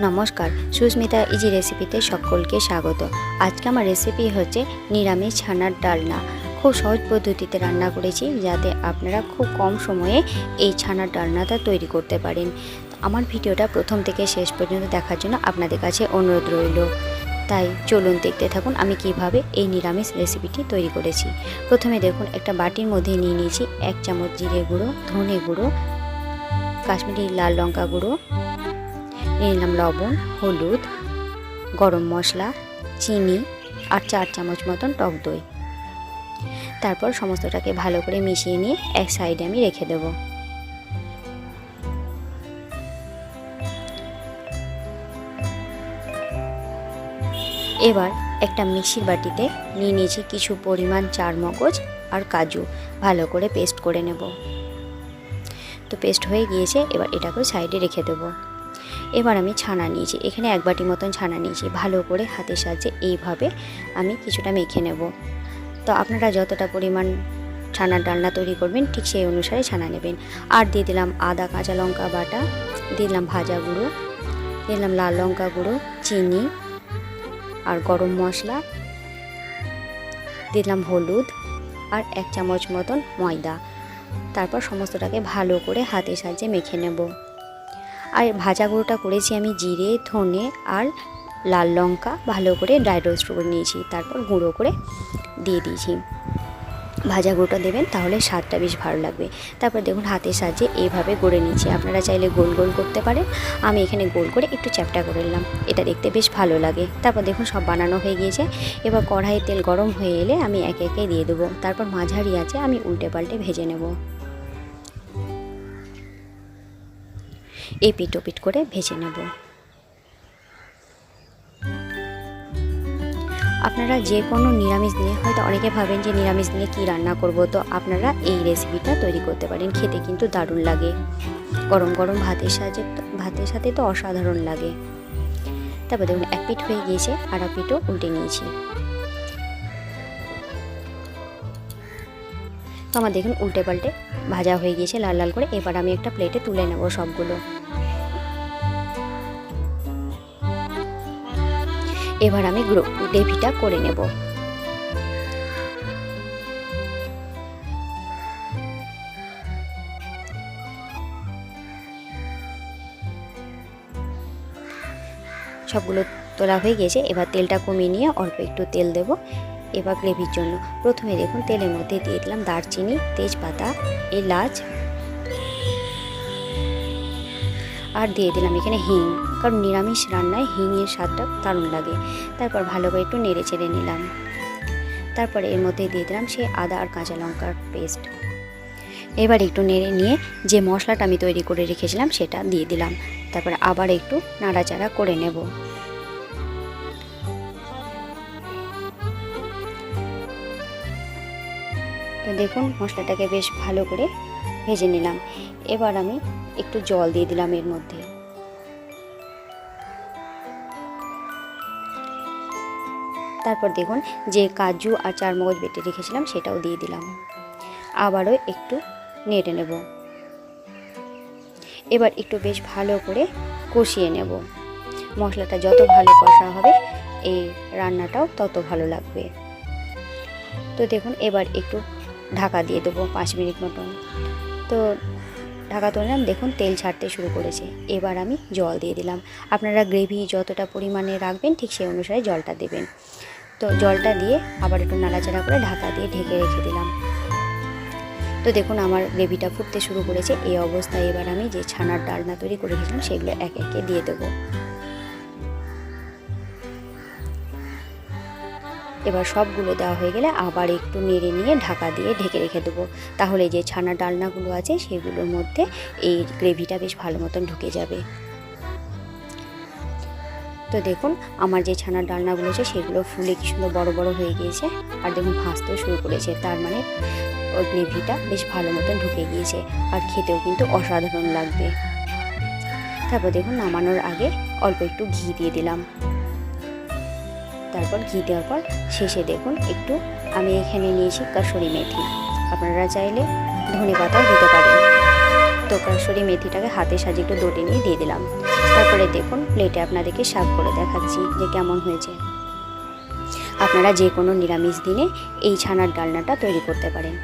নমস্কার, সুস্মিতা ইজি রেসিপিতে সকলকে স্বাগত। আজকে আমার রেসিপি হচ্ছে নিরামিষ ছানার ডালনা। খুব সহজ পদ্ধতিতে রান্না করেছি যাতে আপনারা খুব কম সময়ে এই ছানার ডালনাটা তৈরি করতে পারেন। আমার ভিডিওটা প্রথম থেকে শেষ পর্যন্ত দেখার জন্য আপনাদের কাছে অনুরোধ রইল। তাই চলুন দেখতে থাকুন আমি কিভাবে এই নিরামিষ রেসিপিটি তৈরি করেছি। প্রথমে দেখুন একটা বাটির মধ্যে নিয়ে নিয়েছি 1 চামচ জিরে গুঁড়ো, ধনে গুঁড়ো, কাশ্মীরি লাল লঙ্কা গুঁড়ো, নিয়ে নিলাম লবণ, হলুদ, গরম মশলা, চিনি আর 4 চামচ মতন টক দই। তারপর সমস্তটাকে ভালো করে মিশিয়ে নিয়ে এক সাইডে আমি রেখে দেব। এবার একটা মিক্সির বাটিতে নিয়ে নিয়েছি কিছু পরিমাণ চারমগজ আর কাজু, ভালো করে পেস্ট করে নেব। তো পেস্ট হয়ে গিয়েছে, এবার এটাকে সাইডে রেখে দেবো। এবার আমি ছানা নিয়েছি, এখানে 1 বাটি মতন ছানা নিয়েছি। ভালো করে হাতের সাহায্যে এইভাবে আমি কিছুটা মেখে নেব। তো আপনারা যতটা পরিমাণ ছানার ডালনা তৈরি করবেন ঠিক সেই অনুসারে ছানা নেবেন। আর দিয়ে দিলাম আদা কাঁচা লঙ্কা বাটা, দিলাম ভাজা গুঁড়ো, দিলাম লাল লঙ্কা গুঁড়ো, চিনি আর গরম মশলা, দিলাম হলুদ আর 1 চামচ মতন ময়দা। তারপর সমস্তটাকে ভালো করে হাতের সাহায্যে মেখে নেব। আর ভাজা গুঁড়োটা করেছি আমি জিরে, ধনে আর লাল লঙ্কা ভালো করে ড্রাই রোস্ট করে নিয়েছি, তারপর গুঁড়ো করে দিয়ে দিয়েছি। ভাজা গুঁড়োটা দেবেন, তাহলে স্বাদটা বেশ ভালো লাগবে। তারপর দেখুন হাতের সাহায্যে এইভাবে গড়ে নিচ্ছি। আপনারা চাইলে গোল গোল করতে পারেন, আমি এখানে গোল করে একটু চ্যাপটা করে নিলাম, এটা দেখতে বেশ ভালো লাগে। তারপর দেখুন সব বানানো হয়ে গিয়েছে। এবার কড়াইয়ে তেল গরম হয়ে এলে আমি একে একে দিয়ে দেবো। তারপর মাঝারি আছে আমি উল্টে পাল্টে ভেজে নেব। এপিট ওপিট করে ভেজে নেব। আপনারা যে কোনো নিরামিষ দিনে, হয়তো অনেকে ভাবেন যে নিরামিষ দিনে কী রান্না করব, তো আপনারা এই রেসিপিটা তৈরি করতে পারেন। খেতে কিন্তু দারুণ লাগে, গরম গরম ভাতের সাথে তো অসাধারণ লাগে। তারপর দেখুন এক পিঠ হয়ে গিয়েছে, আর এক পিঠও উল্টে নিয়েছি। তো আমার দেখুন উল্টে পাল্টে ভাজা হয়ে গিয়েছে লাল লাল করে। এবার আমি একটা প্লেটে তুলে নেব সবগুলো। এবার আমি গ্রেভিটা করে নেব। সবগুলো তোলা হয়ে গেছে। এবার তেলটা কমিয়ে নিয়ে অল্প একটু তেল দেব এবার গ্রেভির জন্য। প্রথমে দেখুন তেলের মধ্যে দিয়ে দিলাম দারচিনি, তেজপাতা, এলাচ আর দিয়ে দিলাম এখানে হিং, কারণ নিরামিষ রান্নায় হিংয়ের স্বাদটা দারুণ লাগে। তারপর ভালো করে একটু নেড়ে চেড়ে নিলাম। তারপরে এর মধ্যে দিয়ে দিলাম সেই আদা আর কাঁচা লঙ্কার পেস্ট। এবার একটু নেড়ে নিয়ে যে মশলাটা আমি তৈরি করে রেখেছিলাম সেটা দিয়ে দিলাম। তারপরে আবার একটু নাড়াচাড়া করে নেব। তো দেখুন মশলাটাকে বেশ ভালো করে ভেজে নিলাম। এবার আমি একটু জল দিয়ে দিলাম এর মধ্যে। তারপর দেখুন যে কাজু আর চারমগজ বেটে রেখেছিলাম সেটাও দিয়ে দিলাম। আবারও একটু নেড়ে নেব। এবার একটু বেশ ভালো করে কষিয়ে নেব। মশলাটা যত ভালো কষা হবে এই রান্নাটাও তত ভালো লাগবে। তো দেখুন এবার একটু ঢাকা দিয়ে দেবো 5 মিনিট মতন। তো ঢাকা তুললাম, দেখুন তেল ছাড়তে শুরু করেছে। এবার আমি জল দিয়ে দিলাম। আপনারা গ্রেভি যতটা পরিমাণে রাখবেন ঠিক সেই অনুসারে জলটা দেবেন। তো জলটা দিয়ে আবার একটু নাড়াচাড়া করে ঢাকা দিয়ে ঢেকে রেখে দিলাম। তো দেখুন আমার গ্রেভিটা ফুটতে শুরু করেছে। এই অবস্থায় এবার আমি যে ছানার ডালনা তৈরি করে রেখেছিলাম সেগুলো একে একে দিয়ে দেবো। এবার সবগুলো দেওয়া হয়ে গেলে আবার একটু নেড়ে নিয়ে ঢাকা দিয়ে ঢেকে রেখে দেবো। তাহলে যে ছানার ডালনাগুলো আছে সেগুলোর মধ্যে এই গ্রেভিটা বেশ ভালো মতন ঢুকে যাবে। তো দেখুন আমার যে ছানার ডালনাগুলো আছে সেগুলো ফুলে কি সুন্দর বড় বড় হয়ে গিয়েছে, আর দেখুন ভাজতেও শুরু করেছে। তার মানে ওই গ্রেভিটা বেশ ভালো মতন ঢুকে গিয়েছে, আর খেতেও কিন্তু অসাধারণ লাগবে। তারপর দেখুন নামানোর আগে অল্প একটু ঘি দিয়ে দিলাম। তারপর ঘি দেওয়ার পর শেষে দেখুন একটু আমি এখানে নিয়েছি কাসুরি মেথি, আপনারা চাইলে ধনেপাতাও দিতে পারেন। তো কসুরি মেথিটাকে হাতে সাজিয়ে একটু দোটে নিয়ে দিয়ে দিলাম। তারপরে দেখুন প্লেটে আপনাদেরকে সার্ভ করে দেখাচ্ছি যে কেমন হয়েছে। আপনারা যে কোনো নিরামিষ দিনে এই ছানার ডালনাটা তৈরি করতে পারেন।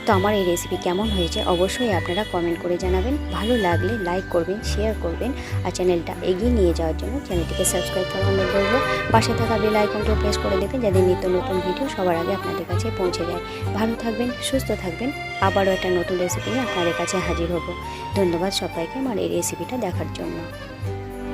তো আমার এই রেসিপি কেমন হয়েছে অবশ্যই আপনারা কমেন্ট করে জানাবেন। ভালো লাগলে লাইক করবেন, শেয়ার করবেন, আর চ্যানেলটা এগিয়ে নিয়ে যাওয়ার জন্য চ্যানেলটিকে সাবস্ক্রাইব করার অনুরোধ করব। পাশে থাকা বেল আইকনটা প্রেস করে দেবেন যাতে নিত্য নতুন ভিডিও সবার আগে আপনাদের কাছে পৌঁছে যায়। ভালো থাকবেন, সুস্থ থাকবেন। আবারও একটা নতুন রেসিপি নিয়ে আপনাদের কাছে হাজির হব। ধন্যবাদ সবাইকে আমার এই রেসিপিটা দেখার জন্য।